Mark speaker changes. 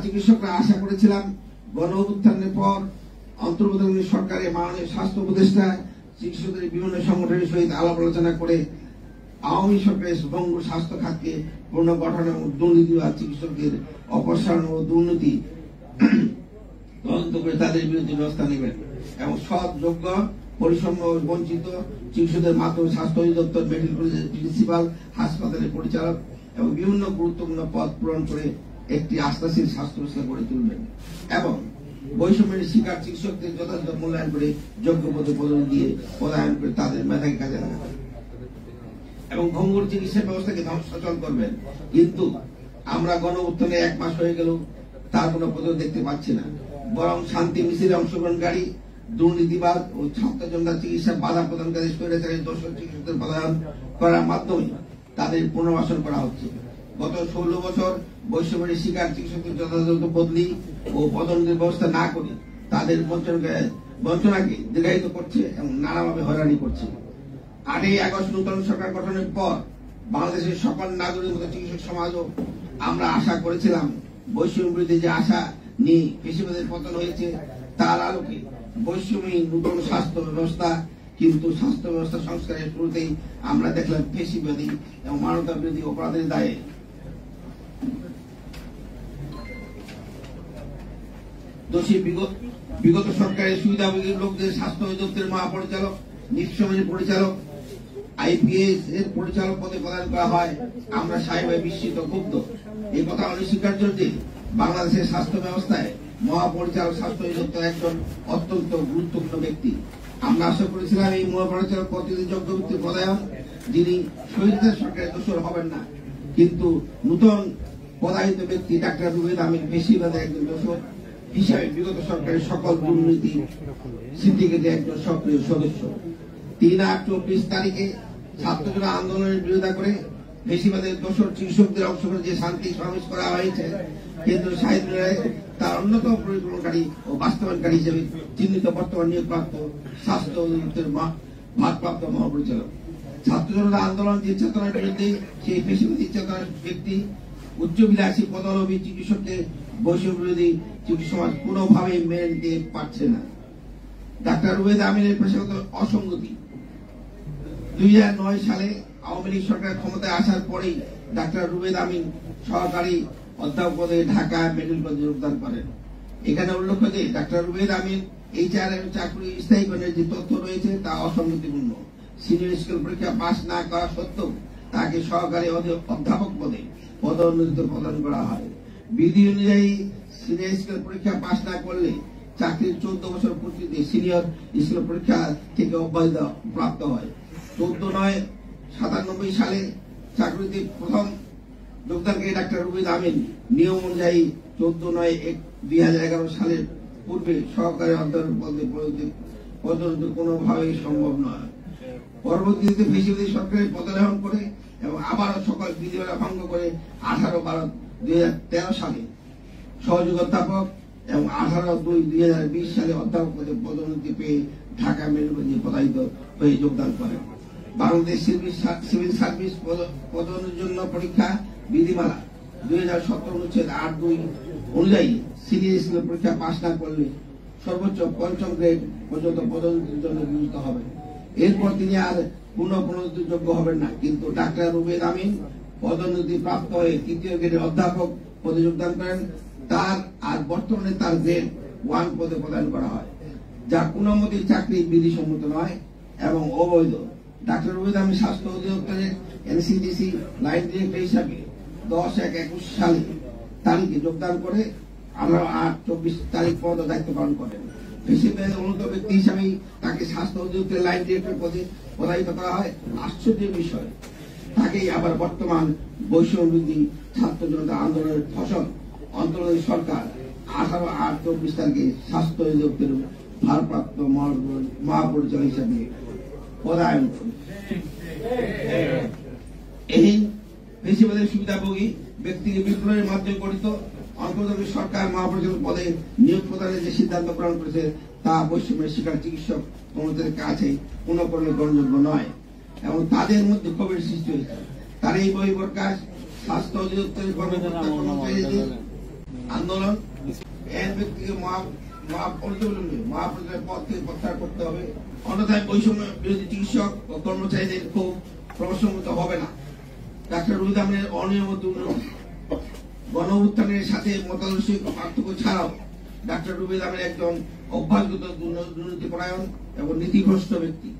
Speaker 1: চিকিৎসকরা আশা করেছিলাম গণ অভ্যুত্থানের পর অন্তর্বর্তীকালীন সরকারের মাননীয় স্বাস্থ্য উপদেষ্টা চিকিৎসকদের বিভিন্ন সংগঠনের সহিত আলাপ আলোচনা করে আওয়ামী সরকারের ভঙ্গুর স্বাস্থ্য খাতকে পুনর্গঠন এবং দুর্নীতি বা চিকিৎসকদের অপসারণ ও দুর্নীতি তদন্ত করে তাদের বিরুদ্ধে ব্যবস্থা নেবেন এবং সৎ, যোগ্য, পরিশ্রম বঞ্চিত চিকিৎসকদের মাধ্যমে স্বাস্থ্য অধিদপ্তর, মেডিকেল কলেজের প্রিন্সিপাল, হাসপাতালের পরিচালক এবং বিভিন্ন গুরুত্বপূর্ণ পদ পূরণ করে একটি আস্থাশীল স্বাস্থ্য ব্যবস্থা গড়ে তুলবেন এবং বৈষম্যের শিকার চিকিৎসকদের যথাযথ মূল্যায়ন করে যোগ্য পদে পদোন্নতি দিয়ে পদায়ন করে তাদের মেধাকে কাজে লাগাবেন এবং ভঙ্গুর চিকিৎসা ব্যবস্থাকে ধ্বংসচল করবেন। কিন্তু আমরা গণ অভ্যুত্থানে 1 মাস হয়ে গেল তার কোনো পদক দেখতে পাচ্ছি না, বরং শান্তি মিছিলে অংশগ্রহণকারী, দুর্নীতিবাদ ও ছাত্র জনতা চিকিৎসা বাধা প্রদানকারী স্বৈরাচারী দোষর চিকিৎসকদের পদায়ন করার মাধ্যমে তাদের পুনর্বাসন করা হচ্ছে। গত 16 বছর বৈষম্যের শিকার চিকিৎসকদের যথাযথ বদলি ও পদোন্নতির ব্যবস্থা না করে তাদের বঞ্চনাকে দীর্ঘায়িত করছে এবং নানাভাবে হয়রানি করছে। 8ই আগস্ট নতুন সরকার গঠনের পর বাংলাদেশের সকল নাগরিক চিকিৎসক সমাজও আমরা আশা করেছিলাম বৈষম্য বিরোধী যে আশা নিয়ে পেশিবাদের পতন হয়েছে তার আলোকে বৈষম্যহীন নতুন স্বাস্থ্য ব্যবস্থা, কিন্তু স্বাস্থ্য ব্যবস্থা সংস্কারের শুরুতেই আমরা দেখলাম পেশিবাদী এবং মানবতা বিরোধী অপরাধের দায়ে দোষী বিগত সরকারের সুবিধাভোগী লোকদের স্বাস্থ্য অধিদপ্তরের মহাপরিচালক, নিঃসমের পরিচালক, আইপিএস এর পরিচালক পদে প্রদান করা হয়। আমরা সাহেবাই বিস্মিত, ক্ষুব্ধ। এই কথা অনস্বীকার্য যে বাংলাদেশের স্বাস্থ্য ব্যবস্থায় মহাপরিচালক স্বাস্থ্য অধিদপ্তর একজন অত্যন্ত গুরুত্বপূর্ণ ব্যক্তি। আমরা আশা করেছিলাম এই মহাপরিচালক পদে যোগ্য ব্যক্তি পদায়ন, যিনি শহীদদের সরকারের দোষর হবেন না। কিন্তু নতুন পদায়িত ব্যক্তি ডাক্তার রুবেদ আমিন পেশিবাদের একজন দোষর হিসাবে বিগত সরকারের সকল দুর্নীতি সিন্ডিকেটের একজন সক্রিয় সদস্য। 3-8-24 তারিখে ছাত্রজনতা আন্দোলনের বিরোধিতা করে পেশিবাদের দোষর চিকিৎসকদের অংশগ্রহণ যে শান্তি সমাবেশ করা হয়েছে, কেন্দ্রীয় সাহিত্য তার অন্যতম পরিকল্পনাকারী ও বাস্তবায়নকারী হিসেবে চিহ্নিত বর্তমান নিয়োগপ্রাপ্ত স্বাস্থ্য অধিদপ্তরের ভারপ্রাপ্ত মহাপরিচালক। ছাত্র জনতা আন্দোলন যে চেতনার বিরুদ্ধে সেই পেশিবাদী চেতনার ব্যক্তি উচ্চবিলাসী পদলোভী চিকিৎসককে বৈষম্য বিরোধী চিকিৎসক সমাজ কোনোভাবেই মেনে নিতে পারছে না। ডাক্তার রুবেদ আমিনের পেশাগত অসঙ্গতি। 2009 সালে আওয়ামী লীগ সরকার ক্ষমতায় আসার পরেই ডাক্তার রুবেদ আমিন সহকারী অধ্যাপক পদে ঢাকা মেডিকেল কলেজে যোগদান করেন। এখানে উল্লেখ্য যে ডাক্তার রুবেদ আমিন এইচআরএম চাকরি স্থায়ীকরণের যে তথ্য রয়েছে তা অসঙ্গতিপূর্ণ। সিনিয়র স্কুল পরীক্ষা পাস না করা সত্ত্বেও তাকে সহকারী অধ্যাপক পদে পদোন্নতি প্রদান করা হয়। বিধি অনুযায়ী সিনিয়র স্কুল পরীক্ষা পাস না করলে চাকরির 14 বছর পূর্তিতে সিনিয়র স্কুল পরীক্ষা থেকে অব্যাহতি প্রাপ্ত হয়। 14/9/97 সালে চাকরিতে প্রথম যোগদানকারী ডাক্তার রুবেদ আমিন নিয়ম অনুযায়ী 14/9/2011 সালের পূর্বে সহকারী অধ্যাপক পদে পদোন্নতি কোনোভাবেই সম্ভব নয়। পরবর্তীতে পেশিবাদী সরকারের পদায়ন করে এবং আবারও সকল বিধিমালা ভঙ্গ করে 18/12/2013 সালে সহযোগী অধ্যাপক এবং 18/2/2020 সালে অধ্যাপক পদে পদোন্নতি পেয়ে ঢাকা মেডিকেল কলেজে পদায়িত হয়ে যোগদান করেন। বাংলাদেশ সিভিল সার্ভিস পদোন্নতির জন্য পরীক্ষা বিধিমালা 2017 অনুচ্ছেদ 8(2) অনুযায়ী সিনিয়র স্কুলের পরীক্ষা পাস না করলে সর্বোচ্চ 5ম গ্রেড পর্যন্ত পদোন্নতির জন্য বিবেচিত হবে। এরপর তিনি আর পুনঃপদোন্নতির যোগ্য হবেন না। কিন্তু ডাক্তার রুবেদ আমিন পদোন্নতি প্রাপ্ত হয়ে 3য় গ্রেডের অধ্যাপক পদে যোগদান করেন। তার আর বর্তমানে তার গ্রেড 1 পদে প্রদান করা হয়, যা কোনো মতেই চাকরি বিধিসম্মত নয় এবং অবৈধ। ডাক্তার রুবেদ আমিন স্বাস্থ্য অধিদপ্তরের এনসিডিসি লাইন ডিরেক্টর হিসাবে 10/1/21 সালে তারিখে যোগদান করে 18/8/24 তারিখ পর্যন্ত দায়িত্ব পালন করেন। পেশিবাদের উন্নত ব্যক্তি হিসাবেই তাকে স্বাস্থ্য অধিদপ্তরের লাইন ডিরেক্টর পদে পদায়িত করা হয়। আশ্চর্যের বিষয়, তাকেই আবার বর্তমান বৈষম্য বিরোধী ছাত্র জনতা আন্দোলনের ফসল অন্তর্বর্তী সরকার 18/8/24 তারিখে স্বাস্থ্য অধিদপ্তরের ভারপ্রাপ্ত মহাপরিচালক হিসাবে পদায়ন করে। এই পেশিবাদের সুবিধাভোগী ব্যক্তিকে বিপ্লবের মাধ্যমে গঠিত অন্তর্বর্তী সরকার মহাপরিচালক পদে নিয়োগ প্রদানের যে সিদ্ধান্ত গ্রহণ করেছে তা বৈষম্যের শিকার চিকিৎসক কর্মীদের কাছে কোনো গ্রহণযোগ্য নয় এবং তাদের মধ্যে ক্ষোভের সৃষ্টি হয়েছে। তার এই বহিঃপ্রকাশ স্বাস্থ্য অধিদপ্তরের কর্মকর্তা কর্মচারীদের আন্দোলন এন ব্যক্তিকে মহাপ্রতির পদ থেকে প্রত্যাহার করতে হবে, অন্যথায় বৈষম্য বিরোধী চিকিৎসক ও কর্মচারীদের খুব প্রশমিত হবে না। ডাক্তার রুবেদ আহমেদের অনিয়ম গণ অভ্যুত্থানের সাথে মতাদর্শিক পার্থক্য ছাড়াও ডাক্তার রুবেদ আহমেদ একজন অভ্যাসগত দুর্নীতিপরায়ণ এবং নীতিভ্রষ্ট ব্যক্তি।